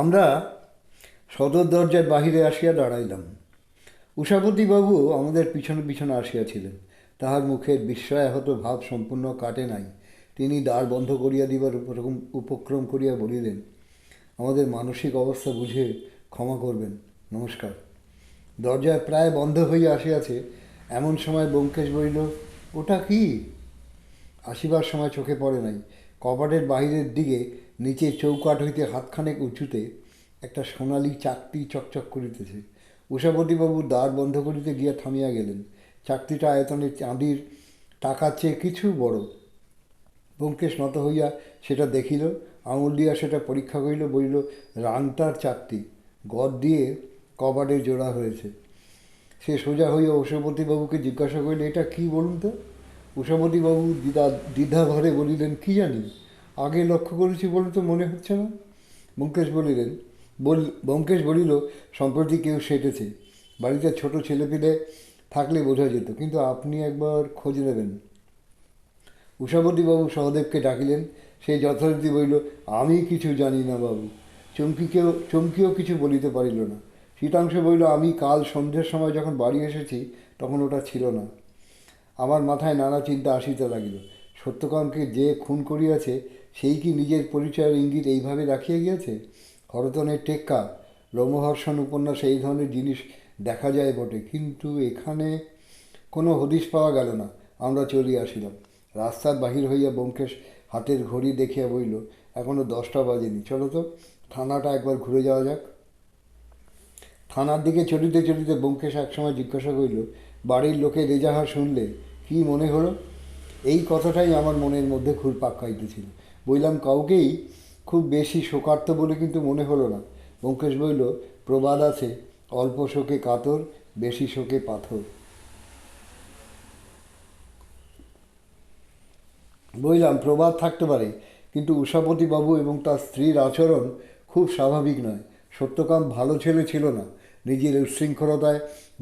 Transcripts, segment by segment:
আমরা সদর দরজার বাহিরে আসিয়া দাঁড়াইলাম। উষাপতিবাবু আমাদের পিছনে পিছনে আসিয়াছিলেন। তাহার মুখের বিস্ময়াহত ভাব সম্পূর্ণ কাটে নাই। তিনি দ্বার বন্ধ করিয়া দিবার উপক্রম করিয়া বলিলেন, আমাদের মানসিক অবস্থা বুঝে ক্ষমা করবেন, নমস্কার। দরজা প্রায় বন্ধ হইয়া আসিয়াছে, এমন সময় ব্যোমকেশ বলিল, ওটা কি? আসিবার সময় চোখে পড়ে নাই, কপাটের বাহিরের দিকে নিচে চৌকাঠ হইতে হাতখানেক উঁচুতে একটা সোনালি চাকতি চকচক করিতেছে। উষাপতিবাবু দ্বার বন্ধ করিতে গিয়া থামিয়া গেলেন। চাকতিটা আয়তনে চাঁদির টাকার চেয়ে কিছু বড়। ব্যোমকেশ নত হইয়া সেটা দেখিল, আঙুল দিয়া সেটা পরীক্ষা করিল, বলিল, রাংটার চাকতি, গদ দিয়ে কবাটে জোড়া হয়েছে। সে সোজা হইয়া উষাপতিবাবুকে জিজ্ঞাসা করিল, এটা কি বলুন তো? উষাপতিবাবু দ্বিধাভরে বলিলেন, কি জানি, আগে লক্ষ্য করেছি বলে তো মনে হচ্ছে না। ব্যোমকেশ বলিলেন ব্যোমকেশ বলিল, সম্প্রতি কেউ সেটেছে। বাড়িতে ছোট ছেলেপিলে থাকলে বোঝা যেত, কিন্তু আপনি একবার খোঁজ নেবেন। উষাপতিবাবু সহদেবকে ডাকিলেন। সে যথারীতি বলিল, আমি কিছু জানি না বাবু। চমকিও কিছু বলিতে পারিল না। শীতাংশু বলিল, আমি কাল সন্ধ্যের সময় যখন বাড়ি এসেছি তখন ওটা ছিল না। আমার মাথায় নানা চিন্তা আসিতে লাগিল। সত্যকামকে যে খুন করিয়াছে সেই কি নিজের পরিচয়ের ইঙ্গিত এইভাবে রাখিয়া গিয়াছে? হরতনের টেক্কা, লোমহর্ষণ উপন্যাসে এই ধরনের জিনিস দেখা যায় বটে, কিন্তু এখানে কোনো হদিশ পাওয়া গেল না। আমরা চলিয়া আসিলাম। রাস্তার বাহির হইয়া ব্যোমকেশ হাতের ঘড়ি দেখিয়া বলিল, এখনো 10টা বাজেনি, চলো তো থানাটা একবার ঘুরে যাওয়া যাক। থানার দিকে চলিতে চলিতে ব্যোমকেশ একসময় জিজ্ঞাসা করিল, বাড়ির লোকের এজাহার শুনলে কি মনে হলো? এই কথাটাই আমার মনের মধ্যে ঘুরপাক খাইতেছিল। বললাম, কাউকেই খুব বেশি শোকার্ত বলে কিন্তু মনে হলো না। ব্যোমকেশ বলিল, প্রবাদ আছে, অল্প শোকে কাতর, বেশি শোকে পাথর। বললাম, প্রবাদ থাকতে পারে, কিন্তু উষাপতিবাবু এবং তার স্ত্রীর আচরণ খুব স্বাভাবিক নয়। সত্যকাম ভালো ছেলে ছিল না, নিজের উচ্ছৃঙ্খলতায়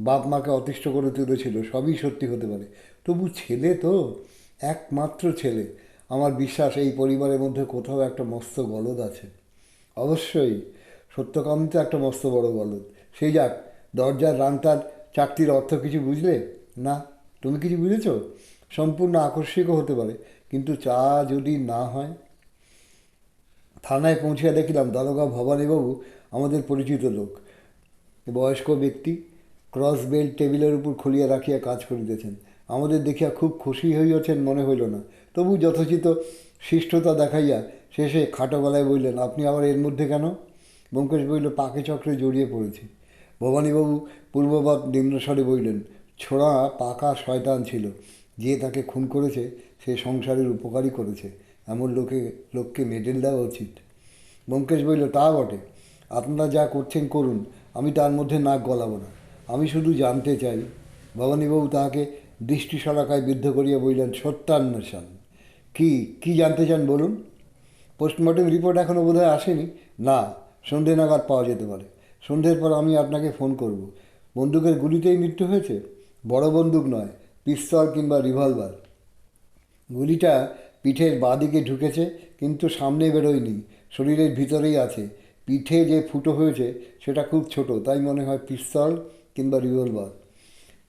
বাপ মাকে অতিষ্ঠ করে তুলেছিল, সবই সত্যি হতে পারে। তবু ছেলে তো, একমাত্র ছেলে। আমার বিশ্বাস এই পরিবারের মধ্যে কোথাও একটা মস্ত গলদ আছে। অবশ্যই, সত্যকাম তো একটা মস্ত বড় গলদ। সেই যাক, দরজার রাংটার চাকতির অর্থ কিছু বুঝলে? না। তুমি কিছু বুঝেছ? সম্পূর্ণ আকস্মিকও হতে পারে, কিন্তু চা যদি না হয়। থানায় পৌঁছিয়া দেখিলাম দারোগা ভবানীবাবু আমাদের পরিচিত লোক। বয়স্ক ব্যক্তি, ক্রস বেল্ট টেবিলের উপর খুলিয়া রাখিয়া কাজ করিতেছেন। আমাদের দেখিয়া খুব খুশি হইয়াছেন মনে হইল না, তবু যথোচিত শিষ্টতা দেখাইয়া শেষে খাটো গলায় বললেন, আপনি আবার এর মধ্যে কেন? ব্যোমকেশ বলিল, পাকে চক্রে জড়িয়ে পড়েছি। ভবানীবাবু পূর্ববৎ নিম্নস্বরে বললেন, ছোড়া পাকা শয়তান ছিল, যে তাকে খুন করেছে সে সংসারের উপকারই করেছে, এমন লোককে মেডেল দেওয়া উচিত। ব্যোমকেশ বলিল, তা বটে, আপনারা যা করছেন করুন, আমি তার মধ্যে নাক গলাবো না। আমি শুধু জানতে চাই। ভবানীবাবু তাহাকে দৃষ্টি শলাকায় বিদ্ধ করিয়া বললেন, সত্যান্বেষণ। কি কি জানতে চান বলুন? পোস্টমর্টেম রিপোর্ট এখনও বোধহয় আসেনি? না, সন্ধে নাগাদ পাওয়া যেতে পারে। সন্ধ্যের পর আমি আপনাকে ফোন করব। বন্দুকের গুলিতেই মৃত্যু হয়েছে? বড় বন্দুক নয়, পিস্তল কিংবা রিভলভার। গুলিটা পিঠের বাঁদিকে ঢুকেছে, কিন্তু সামনে বেরোয়নি, শরীরের ভিতরেই আছে। পিঠে যে ফুটো হয়েছে সেটা খুব ছোট, তাই মনে হয় পিস্তল কিংবা রিভলভার।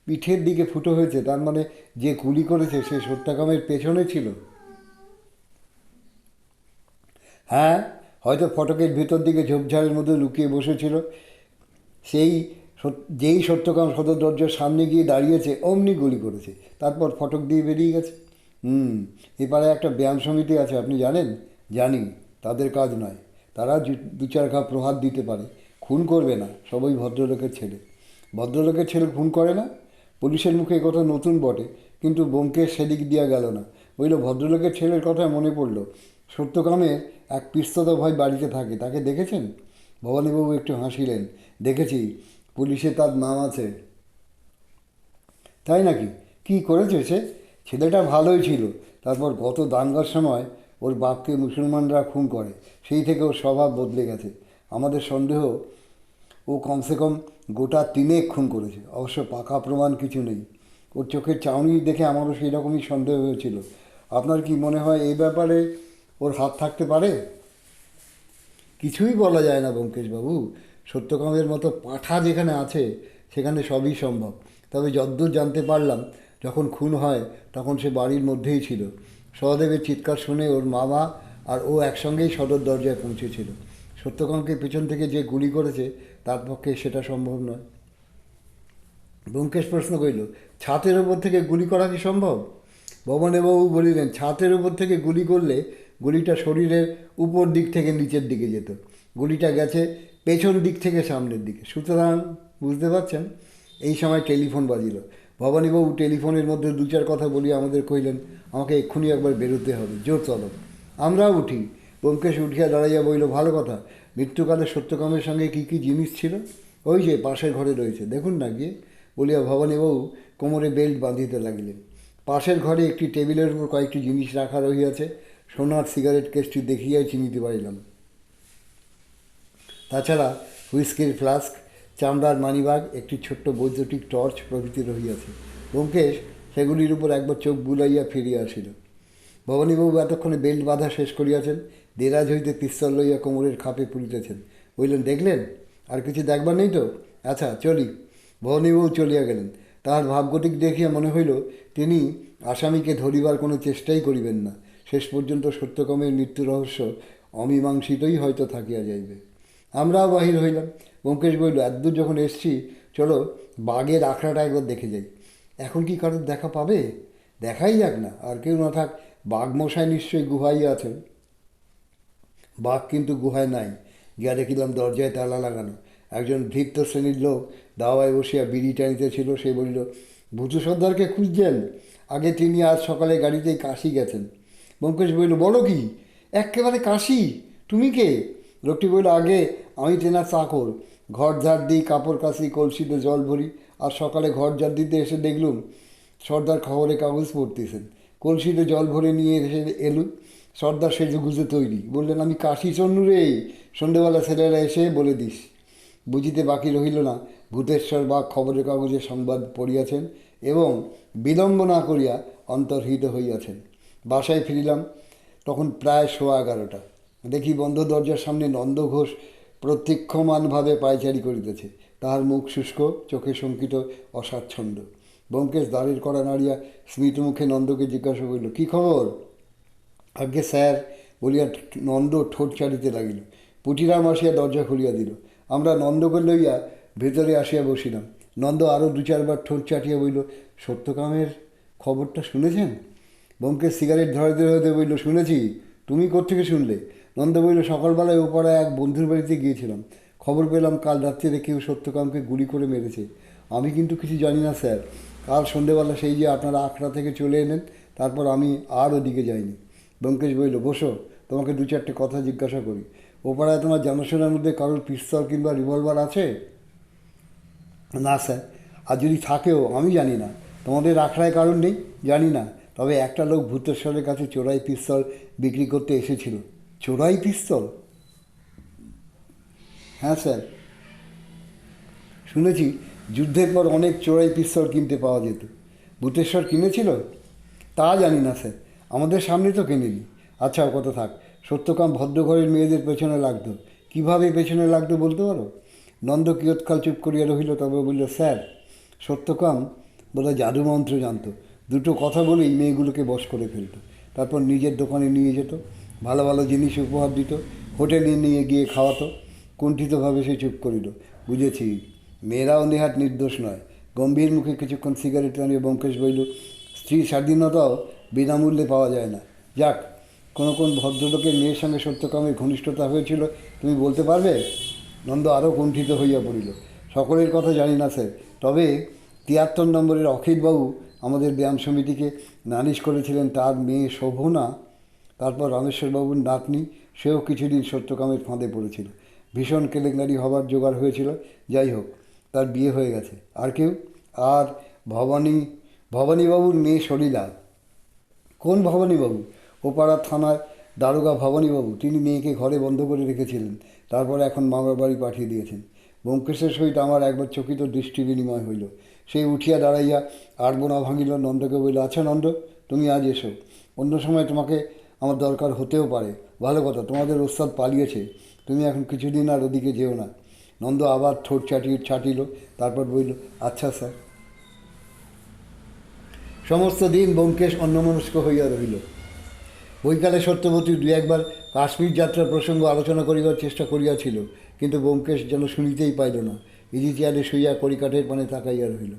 পিঠের দিকে ফুটো হয়েছে, তার মানে যে গুলি করেছে সে সত্যাকামের পেছনে ছিল। হ্যাঁ, হয়তো ফটকের ভেতর দিকে ঝোপঝাড়ের মধ্যে লুকিয়ে বসেছিল। সেই যেই সত্যকাম সদর দরজার সামনে গিয়ে দাঁড়িয়েছে অমনি গুলি করেছে, তারপর ফটক দিয়ে বেরিয়ে গেছে। এপারে একটা ব্যায়াম সমিতি আছে, আপনি জানেন? জানি, তাদের কাজ নয়। তারা দু চার ঘা প্রহার দিতে পারে, খুন করবে না। সবই ভদ্রলোকের ছেলে। ভদ্রলোকের ছেলে খুন করে না? পুলিশের মুখে এ কথা নতুন বটে, কিন্তু ব্যোমকেশ সেদিক দিয়া গেল না। বলল, ভদ্রলোকের ছেলের কথা মনে পড়ল। সত্যকামের এক পিস্তত ভাই বাড়িতে থাকে, তাকে দেখেছেন? ভবানীবাবু একটু হাসিলেন। দেখেছি, পুলিশে তার নাম আছে। তাই নাকি? কি করেছে সে? ছেলেটা ভালোই ছিল, তারপর গত দাঙ্গার সময় ওর বাপকে মুসলমানরা খুন করে, সেই থেকে ওর স্বভাব বদলে গেছে। আমাদের সন্দেহ ও কমসে কম গোটা 3 খুন করেছে। অবশ্য পাকা প্রমাণ কিছু নেই। ওর চোখের চাউনি দেখে আমারও সেই রকমই সন্দেহ হয়েছিল। আপনার কি মনে হয় এই ব্যাপারে ওর হাত থাকতে পারে? কিছুই বলা যায় না ব্যোমকেশবাবু। সত্যকামের মতো পাঁঠা যেখানে আছে সেখানে সবই সম্ভব। তবে যদ্দূর জানতে পারলাম, যখন খুন হয় তখন সে বাড়ির মধ্যেই ছিল। সহদেবের চিৎকার শুনে ওর মামা আর ও একসঙ্গেই সদর দরজায় পৌঁছেছিল। সত্যকামকে পেছন থেকে যে গুলি করেছে তার পক্ষে সেটা সম্ভব নয়। ব্যোমকেশ প্রশ্ন করিল, ছাতের ওপর থেকে গুলি করা কি সম্ভব? ভবানীবাবু বলিলেন, ছাতের উপর থেকে গুলি করলে গুলিটা শরীরের উপর দিক থেকে নিচের দিকে যেত, গুলিটা গেছে পেছন দিক থেকে সামনের দিকে। সুতরাং বুঝতে পারছেন। এই সময় টেলিফোন বাজিল। ভবানীবাবু টেলিফোনের মধ্যে দু চার কথা বলিয়ে আমাদের কইলেন, আমাকে এক্ষুনি একবার বেরোতে হবে, জোর তলব। আমরাও উঠি। ব্যোমকেশ উঠিয়া দাঁড়াইয়া বইল, ভালো কথা, মৃত্যুকালে সত্যকামের সঙ্গে কী কী জিনিস ছিল? ওই যে পাশের ঘরে রয়েছে, দেখুন না গিয়ে, বলিয়া ভবানীবাবু কোমরে বেল্ট বাঁধিতে লাগিলেন। পাশের ঘরে একটি টেবিলের উপর কয়েকটি জিনিস রাখা রহিয়াছে। সোনার সিগারেট কেসটি দেখিয়াই চিনিতে পারিলাম। তাছাড়া হুইস্কির ফ্লাস্ক, চামড়ার মানিব্যাগ, একটি ছোট্ট বৈদ্যুতিক টর্চ প্রভৃতি রহিয়াছে। ব্যোমকেশ সেগুলির উপর একবার চোখ বুলাইয়া ফিরিয়া আসিল। ভবানীবাবু এতক্ষণে বেল্ট বাঁধা শেষ করিয়াছেন, দেরাজ হইতে পিস্তল লইয়া কোমরের খাপে পুরিতেছেন। বললেন, দেখলেন? আর কিছু দেখবার নেই তো? আচ্ছা, চলি। ভবানীবাবু চলিয়া গেলেন। তাহার ভাবগতিক দেখিয়া মনে হইল তিনি আসামিকে ধরিবার কোনো চেষ্টাই করিবেন না। শেষ পর্যন্ত সত্যকামের মৃত্যু রহস্য অমীমাংসিতই হয়তো থাকিয়া যাইবে। আমরাও বাহির হইলাম। ব্যোমকেশ বলিল, এতদূর যখন এসছি, চলো বাঘের আখড়াটা একবার দেখে যাই। এখন কি কারোর দেখা পাবে? দেখাই যাক না, আর কেউ না থাক, বাঘমশাই নিশ্চয়ই গুহাই আছেন। বাঘ কিন্তু গুহায় নাই। গিয়া দেখিলাম দরজায় তালা লাগানো। একজন ভৃত্য শ্রেণীর লোক দাওয়ায় বসিয়া বিড়ি টানিতেছিল। সে বলিল, ভূতু সর্দারকে খুঁজছেন? আগে তিনি আজ সকালে গাড়িতেই কাশি গেছেন। ব্যোমকেশ বলিল, বলো কি? এক্কেবারে কাশি? তুমি কে? লোকটি বলিল, আগে আমি তেনার চাকর। ঘর ঝাড় দিই, কাপড় কাচি, কলসিতে জল ভরি। আর সকালে ঘর ঝাড় দিতে এসে দেখলুম সর্দার খবরে কাগজ পড়তেছেন। কলসিতে জল ভরে নিয়ে এসে এলুম। সর্দার সেজে গুজে তৈরি। বললেন, আমি কাশি চন্নু রে, সন্ধ্যেবেলা ছেলেরা এসে বলে দিস। বুঝিতে বাকি রহিল না, ভূতেশ্বর বাঘ খবরের কাগজে সংবাদ পড়িয়াছেন এবং বিলম্ব না করিয়া অন্তর্হিত হইয়াছেন। বাসায় ফিরিলাম তখন প্রায় 11:15। দেখি বন্ধ দরজার সামনে নন্দ ঘোষ প্রত্যক্ষমানভাবে পায়চারি করিতেছে। তাহার মুখ শুষ্ক, চোখে শঙ্কিত, অস্বাচ্ছন্দ্য। ব্যোমকেশ দ্বারের কড়া নাড়িয়া স্মিত মুখে নন্দকে জিজ্ঞাসা করিল, কী খবর? আজ্ঞে স্যার, বলিয়া নন্দ ঠোঁট চাড়িতে লাগিল। পুটিরাম আসিয়া দরজা খুলিয়া দিল। আমরা নন্দকে লইয়া ভেতরে আসিয়া বসিলাম। নন্দ আরও 2-4 বার ঠোঁট চাটিয়া বইল, সত্যকামের খবরটা শুনেছেন? ব্যোমকেশ সিগারেট ধরাইতে ধরাইতে বইল, শুনেছি। তুমি কোত্থেকে শুনলে? নন্দ বইল, সকালবেলায় ওপাড়ায় এক বন্ধুর বাড়িতে গিয়েছিলাম। খবর পেলাম কাল রাত্রিরে কেউ সত্যকামকে গুলি করে মেরেছে। আমি কিন্তু কিছু জানি না স্যার। কাল সন্ধেবেলা সেই যে আপনারা আখড়া থেকে চলে এলেন, তারপর আমি আর ওদিকে যাইনি। ব্যোমকেশ বলিল, বসো, তোমাকে 2-4টে কথা জিজ্ঞাসা করি। ও পাড়ায় তোমার জানাশোনার মধ্যে কারোর পিস্তল কিংবা রিভলভার আছে? না স্যার, আর যদি থাকেও আমি জানি না। তোমাদের আখড়ায় কারণ নেই? জানি না। তবে একটা লোক ভূতেশ্বরের কাছে চোরাই পিস্তল বিক্রি করতে এসেছিল। চোরাই পিস্তল? হ্যাঁ স্যার, শুনেছি যুদ্ধের পর অনেক চোরাই পিস্তল কিনতে পাওয়া যেত। ভূতেশ্বর কিনেছিল? তা জানি না স্যার, আমাদের সামনে তো কেনেনি। আচ্ছা, ও কথা থাক। সত্যকাম ভদ্রঘরের মেয়েদের পেছনে লাগতো। কীভাবে পেছনে লাগতো বলতে পারো? নন্দ কিয়ৎকাল চুপ করিয়া রহিল, তবে বলল, স্যার, সত্যকাম বোধহয় জাদুমন্ত্র জানতো। দুটো কথা বলেই মেয়েগুলোকে বশ করে ফেলত। তারপর নিজের দোকানে নিয়ে যেত, ভালো ভালো জিনিস উপহার দিত, হোটেলে নিয়ে গিয়ে খাওয়াতো। কুণ্ঠিতভাবে সে চুপ করিল। বুঝেছি, মেয়েরাও নেহাত নির্দোষ নয়। গম্ভীর মুখে কিছুক্ষণ সিগারেট টানিয়ে ব্যোমকেশ বলিল, স্ত্রীর স্বাধীনতাও বিনামূল্যে পাওয়া যায় না। যাক, কোন ভদ্রলোকের মেয়ের সঙ্গে সত্যকামের ঘনিষ্ঠতা হয়েছিল তুমি বলতে পারবে? নন্দ আরও কুণ্ঠিত হইয়া পড়িল। সকলের কথা জানি না স্যার, তবে 73 নম্বরের অখিলবাবু আমাদের ব্যায়াম সমিতিকে নালিশ করেছিলেন তার মেয়ে শোভনা। তারপর রামেশ্বরবাবুর নাতনি, সেও কিছুদিন সত্যকামের ফাঁদে পড়েছিল। ভীষণ কেলেঙ্কারি হবার জোগাড় হয়েছিল। যাই হোক, তার বিয়ে হয়ে গেছে। আর কেউ? আর ভবানীবাবুর মেয়ে সলিলা। কোন ভবানীবাবু? ওপাড়ার থানার দারোগা ভবানীবাবু। তিনি মেয়েকে ঘরে বন্ধ করে রেখেছিলেন, তারপর এখন মামার বাড়ি পাঠিয়ে দিয়েছেন। ব্যোমকেশের সহিত আমার একবার চকিত দৃষ্টি বিনিময় হইল। সেই উঠিয়া দাঁড়াইয়া আড়বোনা ভাঙিল। নন্দকে বলিল, আচ্ছা নন্দ, তুমি আজ এসো। অন্য সময় তোমাকে আমার দরকার হতেও পারে। ভালো কথা, তোমাদের ওস্তাদ পালিয়েছে, তুমি এখন কিছুদিন আর ওদিকে যেও না। নন্দ আবার ঠোঁট ছাটিল, তারপর বলল, আচ্ছা স্যার। সমস্ত দিন ব্যোমকেশ অন্যমনস্ক হইয়া রহিল। বৈকালে সত্যবতী দু একবার কাশ্মীর যাত্রার প্রসঙ্গ আলোচনা করিবার চেষ্টা করিয়াছিল, কিন্তু ব্যোমকেশ যেন শুনিতেই পাইল না। ইজি চেয়ারে শুইয়া কড়িকাঠের পানে তাকাইয়া রহিল।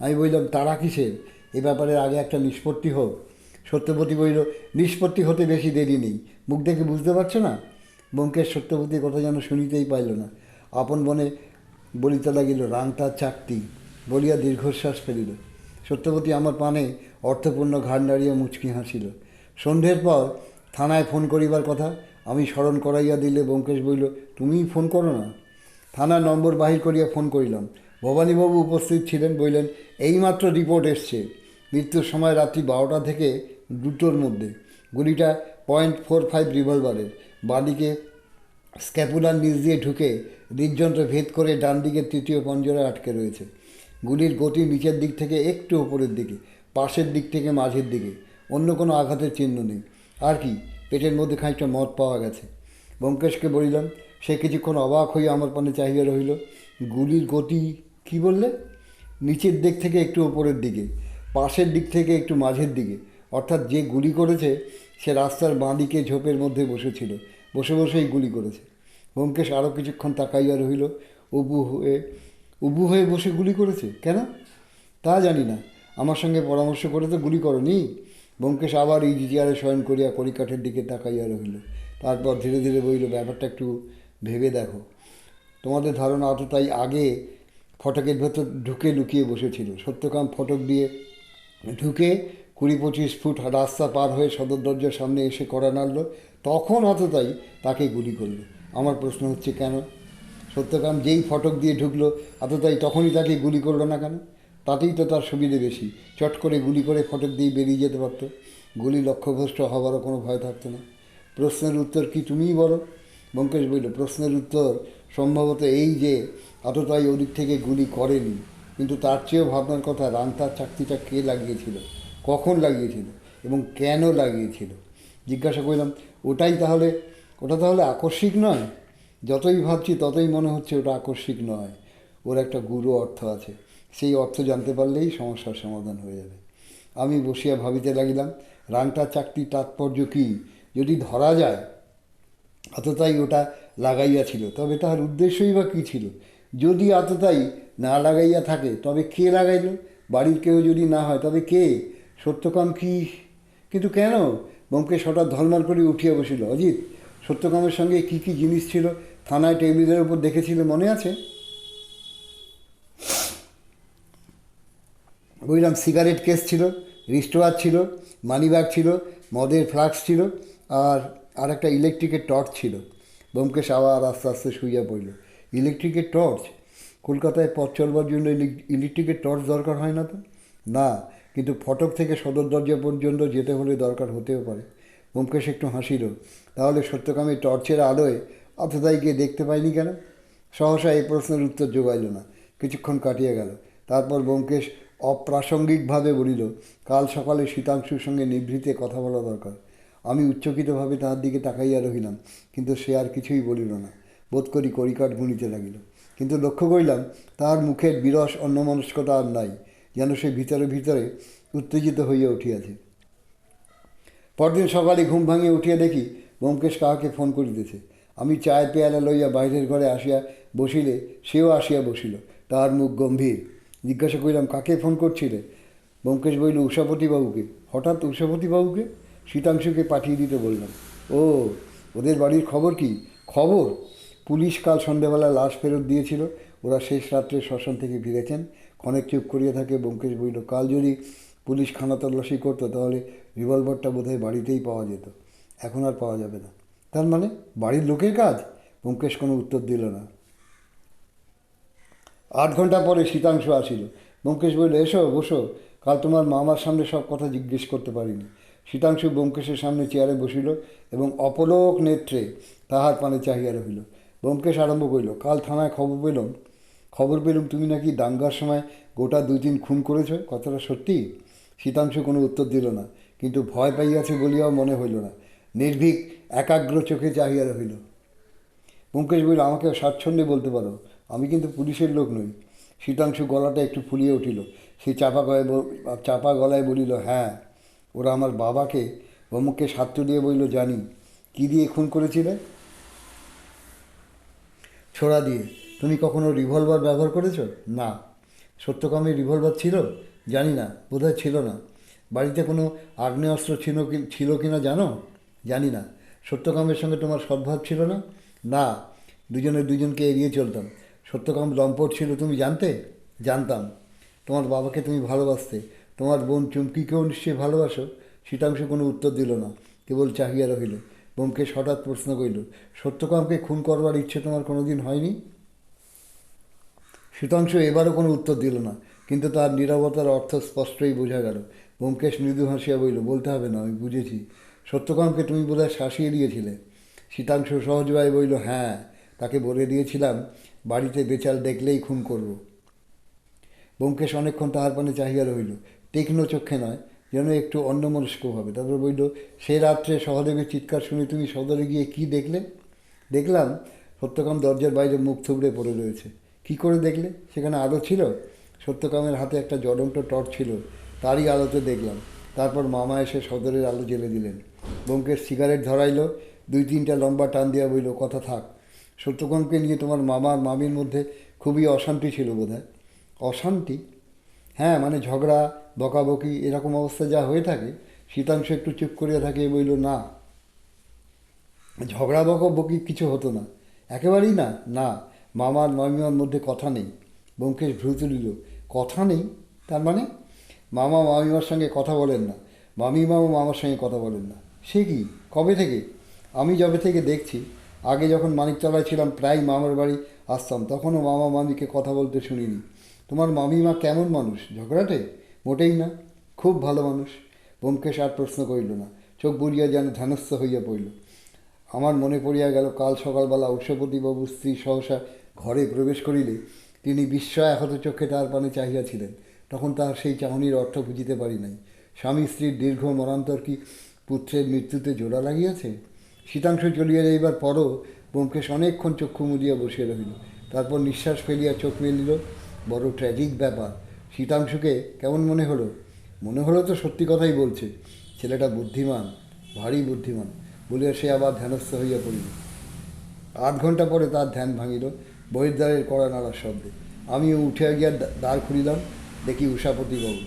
আমি বললাম, তারা কিসের? এ ব্যাপারে আগে একটা নিষ্পত্তি হোক। সত্যবতী বলিল, নিষ্পত্তি হতে বেশি দেরি নেই, মুখ দেখে বুঝতে পারছো না? ব্যোমকেশ সত্যবতীর কথা যেন শুনিতেই পাইল না। আপন মনে বলিতে লাগিল, রাংটার চাকতি, বলিয়া দীর্ঘশ্বাস ফেলিল। সত্যবতী আমার পানে অর্থপূর্ণ ঘাড় নাড়িয়া মুচকি হাসিল। সন্ধ্যের পর থানায় ফোন করিবার কথা আমি স্মরণ করাইয়া দিলে ব্যোমকেশ বলিল, তুমিই ফোন করো না। থানার নম্বর বাহির করিয়া ফোন করিলাম। ভবানীবাবু উপস্থিত ছিলেন। বললেন, এইমাত্র রিপোর্ট এসছে, মৃত্যুর সময় রাত্রি 12টা থেকে 2টোর মধ্যে। গুলিটা .45 রিভলভারের, বাঁদিকে স্ক্যাপুলার নিচ দিয়ে ঢুকে হৃদযন্ত্র ভেদ করে ডান দিকের তৃতীয় পঞ্জরায় আটকে রয়েছে। গুলির গতি নিচের দিক থেকে একটু ওপরের দিকে, পাশের দিক থেকে মাঝের দিকে। অন্য কোনো আঘাতের চিহ্ন নেই। আর কি, পেটের মধ্যে খানিকটা মদ পাওয়া গেছে। ব্যোমকেশকে বলিলাম। সে কিছুক্ষণ অবাক হইয়া আমার পানে চাহিয়া রহিল। গুলির গতি কি বললে? নিচের দিক থেকে একটু ওপরের দিকে, পাশের দিক থেকে একটু মাঝের দিকে। অর্থাৎ যে গুলি করেছে সে রাস্তার বাঁ দিকে ঝোপের মধ্যে বসেছিল, বসে বসেই গুলি করেছে। ব্যোমকেশ আরও কিছুক্ষণ তাকাইয়া রহিল। উবু হয়ে বসে গুলি করেছে কেন? তা জানি না, আমার সঙ্গে পরামর্শ করে তো গুলি করনি। ব্যোমকেশ আবার এই চেয়ারে শয়ন করিয়া কড়িকাঠের দিকে তাকাইয়া রহিল। তারপর ধীরে ধীরে বলিল, ব্যাপারটা একটু ভেবে দেখো। তোমাদের ধারণা অতটাই আগে ফটকের ভেতর ঢুকে লুকিয়ে বসেছিল। সত্যকাম ফটক দিয়ে ঢুকে 20-25 ফুট রাস্তা পার হয়ে সদর দরজার সামনে এসে কড়া নাড়ল, তখন অতটাই তাকে গুলি করল। আমার প্রশ্ন হচ্ছে, কেন? সত্যকাম যেই ফটক দিয়ে ঢুকলো অতটাই তখনই তাকে গুলি করলো না কেন? তাতেই তো তার সুবিধে বেশি, চট করে গুলি করে ফটক দিয়ে বেরিয়ে যেতে পারত। গুলি লক্ষ্যভ্রষ্ট হওয়ারও কোনো ভয় থাকতো না। প্রশ্নের উত্তর কি তুমিই বলো? ব্যোমকেশ বলল, প্রশ্নের উত্তর সম্ভবত এই যে অতটাই ওদিক থেকে গুলি করেনি, কিন্তু তার চেয়েও ভাবনার কথা, রাংতার চাকতিটা কে লাগিয়েছিল, কখন লাগিয়েছিল এবং কেন লাগিয়েছিল। জিজ্ঞাসা করলাম, ওটা তাহলে আকস্মিক নয়? যতই ভাবছি ততই মনে হচ্ছে ওটা আকস্মিক নয়, ওর একটা গূঢ় অর্থ আছে। সেই অর্থ জানতে পারলেই সমস্যার সমাধান হয়ে যাবে। আমি বসিয়া ভাবিতে লাগিলাম, রাংটার চাকতির তাৎপর্য কী? যদি ধরা যায় আততায়ী ওটা লাগাইয়াছিল, তবে তাহার উদ্দেশ্যই বা কী ছিল? যদি আততায়ী না লাগাইয়া থাকে তবে কে লাগাইল? বাড়ির কেউ যদি না হয় তবে কে? সত্যকাম কি? কিন্তু কেন? ব্যোমকেশ হঠাৎ ধলমাল করে উঠিয়া বসিল। অজিত, সত্যকামের সঙ্গে কী কী জিনিস ছিল থানায় টেবিলের উপর দেখেছিলে, মনে আছে? বললাম, সিগারেট কেস ছিল, রিস্টওয়াচ ছিল, মানিব্যাগ ছিল, মদের ফ্লাক্স ছিল, আর একটা ইলেকট্রিকের টর্চ ছিল। ব্যোমকেশ আবার আস্তে আস্তে শুইয়া পড়ল। ইলেকট্রিকের টর্চ? কলকাতায় পথ চলবার জন্য ইলেকট্রিকের টর্চ দরকার হয় না তো? না, কিন্তু ফটক থেকে সদর দরজা পর্যন্ত যেতে হলে দরকার হতেও পারে। ব্যোমকেশ একটু হাসিল। তাহলে সত্যকামের টর্চের আলোয় আততায়ীকে দেখতে পাইনি কেন? সহসা এই প্রশ্নের উত্তর জোগাইল না। কিছুক্ষণ কাটিয়া গেল। তারপর ব্যোমকেশ অপ্রাসঙ্গিকভাবে বলিল, কাল সকালে শীতাংশুর সঙ্গে নিভৃতে কথা বলা দরকার। আমি উচ্চকিতভাবে তাহার দিকে তাকাইয়া রহিলাম, কিন্তু সে আর কিছুই বলিল না। বোধ করি কড়িকাঠ গুনিতে লাগিল। কিন্তু লক্ষ্য করিলাম তাহার মুখের বিরস অন্যমনস্কতা আর নাই, যেন সে ভিতরে ভিতরে উত্তেজিত হইয়া উঠিয়াছে। পরদিন সকালে ঘুম ভাঙিয়া উঠিয়া দেখি ব্যোমকেশ কাহাকে ফোন করিতেছে। আমি চায়ের পেয়ালা লইয়া বাইরের ঘরে আসিয়া বসিলে সেও আসিয়া বসিল। তাহার মুখ গম্ভীর। জিজ্ঞাসা করিলাম, কাকে ফোন করছিলে? ব্যোমকেশ বলিল, উষাপতিবাবুকে। হঠাৎ উষাপতিবাবুকে? শীতাংশুকে পাঠিয়ে দিতে বললাম। ও, ওদের বাড়ির খবর কি? খবর? পুলিশ কাল সন্ধ্যেবেলা লাশ ফেরত দিয়েছিল। ওরা শেষ রাত্রে শ্মশান থেকে ফিরেছেন। ক্ষণেক চুপ করিয়া থাকে ব্যোমকেশ বলিল, কাল যদি পুলিশ খানা তল্লাশি করতো তাহলে রিভলভারটা বোধহয় বাড়িতেই পাওয়া যেত। এখন আর পাওয়া যাবে না। তার মানে বাড়ির লোকের কাজ? ব্যোমকেশ কোনো উত্তর দিল না। 8 ঘন্টা পরে শীতাংশু আসিল। ব্যোমকেশ বলল, এসো বসো, কাল তোমার মামার সামনে সব কথা জিজ্ঞেস করতে পারিনি। শীতাংশু ব্যোমকেশের সামনে চেয়ারে বসিল এবং অপলোক নেত্রে তাহার পানে চাহিয়া রহিল। ব্যোমকেশ আরম্ভ করিল, কাল থানায় খবর পেলুম তুমি নাকি দাঙ্গার সময় গোটা 2-3 খুন করেছ। কথাটা সত্যি? শীতাংশু কোনো উত্তর দিল না, কিন্তু ভয় পাইয়াছে বলিয়াও মনে হইল না। নির্ভীক একাগ্র চোখে চাহিয়া রহিল। ব্যোমকেশ বলিল, আমাকে স্বাচ্ছন্দ্যে বলতে পারো, আমি কিন্তু পুলিশের লোক নই। শীতাংশু গলাটা একটু ফুলিয়ে উঠিল। সে চাপা গলায় বলিল, হ্যাঁ, ওরা আমার বাবাকে। ব্যোমকেশ হাত তুলিয়ে বলিল, জানি। কী দিয়ে খুন করেছিলে? ছোড়া দিয়ে। তুমি কখনো রিভলভার ব্যবহার করেছো? না। সত্যকামের রিভলভার ছিল? জানি না, বোধহয় ছিল না। বাড়িতে কোনো আগ্নেয়াস্ত্র ছিল কি না জানো? জানি না। সত্যকামের সঙ্গে তোমার সদ্ভাব ছিল না? না, দুজনে দুজনকে এড়িয়ে চলতাম। সত্যকাম লম্পট ছিল তুমি জানতে? জানতাম। তোমার বাবাকে তুমি ভালোবাসতে। তোমার বোন চুমকিকেও নিশ্চয়ই ভালোবাসো? শীতাংশু কোনো উত্তর দিল না, কেবল চাহিয়া রহিল। ব্যোমকেশ হঠাৎ প্রশ্ন করিল, সত্যকামকে খুন করবার ইচ্ছে তোমার কোনো দিন হয়নি? শীতাংশু এবারও কোনো উত্তর দিল না, কিন্তু তার নীরবতার অর্থ স্পষ্টই বোঝা গেল। ব্যোমকেশ মৃদু হাসিয়া বলিল, বলতে হবে না, আমি বুঝেছি। সত্যকামকে তুমি বোধহয় শাসিয়ে দিয়েছিলে। শীতাংশু সহজভাবে বলিল, হ্যাঁ, তাকে বলে দিয়েছিলাম বাড়িতে বেচাল দেখলেই খুন করব। ব্যোমকেশ অনেকক্ষণ তাহার পানে চাহিয়া রহিল, তীক্ষ্ণ চক্ষে নয়, যেন একটু অন্যমনস্কভাবে। তারপর বলল, সে রাত্রে সহদেবের চিৎকার শুনে তুমি সদরে গিয়ে কি দেখলে? দেখলাম সত্যকাম দরজার বাইরে মুখ থুবড়ে পড়ে রয়েছে। কি করে দেখলে? সেখানে আলো ছিল? সত্যকামের হাতে একটা জ্বলন্ত টর্চ ছিল, তারই আলোতে দেখলাম। তারপর মামা এসে সদরের আলো জ্বেলে দিলেন। ব্যোমকেশ সিগারেট ধরাইল, দুই তিনটা লম্বা টান দিয়া বইল, কথা থাক। সত্যকামকে নিয়ে তোমার মামা আর মামির মধ্যে খুবই অশান্তি ছিল বোধহয়? অশান্তি? হ্যাঁ, মানে ঝগড়া, বকাবকি, এরকম অবস্থা যা হয়ে থাকে। শীতাংশ একটু চুপ করিয়া থাকে, বইল, না, ঝগড়া বকাবকি কিছু হতো না, একেবারেই না। না, মামার মামিমার মধ্যে কথা নেই। ব্যোমকেশ ভ্রু তুলিল, কথা নেই? তার মানে? মামা মামিমার সঙ্গে কথা বলেন না, মামিমাও মামার সঙ্গে কথা বলেন না। সে কি, কবে থেকে? আমি যবে থেকে দেখছি। আগে যখন মানিকতলায় ছিলাম প্রায় মামার বাড়ি আসতাম, তখনও মামা মামিকে কথা বলতে শুনিনি। তোমার মামিমা কেমন মানুষ? ঝগড়াটে? মোটেই না, খুব ভালো মানুষ। ব্যোমকেশ আর প্রশ্ন করিল না, চোখ বুলিয়া যেন ধ্যানস্থ হইয়া পড়িল। আমার মনে পড়িয়া গেল, কাল সকালবেলা উষাপতিবাবুর স্ত্রী সহসা ঘরে প্রবেশ করিলে তিনি বিস্ময় আহত চোখে তার পানে চাহিয়াছিলেন। তখন তাহার সেই চাহনির অর্থ বুঝিতে পারি নাই। স্বামী স্ত্রীর দীর্ঘ মরান্তর কি পুত্রের মৃত্যুতে জোড়া লাগিয়াছে? শীতাংশ চলিয়া যাইবার পরও ব্যোমকেশ অনেকক্ষণ চক্ষু মুদিয়া বসিয়া রহিল। তারপর নিঃশ্বাস ফেলিয়া চোখ মেলিল। বড় ট্র্যাজিক ব্যাপার। শীতাংশুকে কেমন মনে হলো? মনে হলো তো সত্যি কথাই বলছে। ছেলেটা বুদ্ধিমান, ভারী বুদ্ধিমান বলিয়া সে আবার ধ্যানস্থ হইয়া পড়িল। ৮ ঘণ্টা পরে তার ধ্যান ভাঙিল বহির্দ্বারের কড়া নাড়ার শব্দে। আমিও উঠিয়া গিয়া দ্বার খুলিলাম, দেখি উষাপতিবাবু।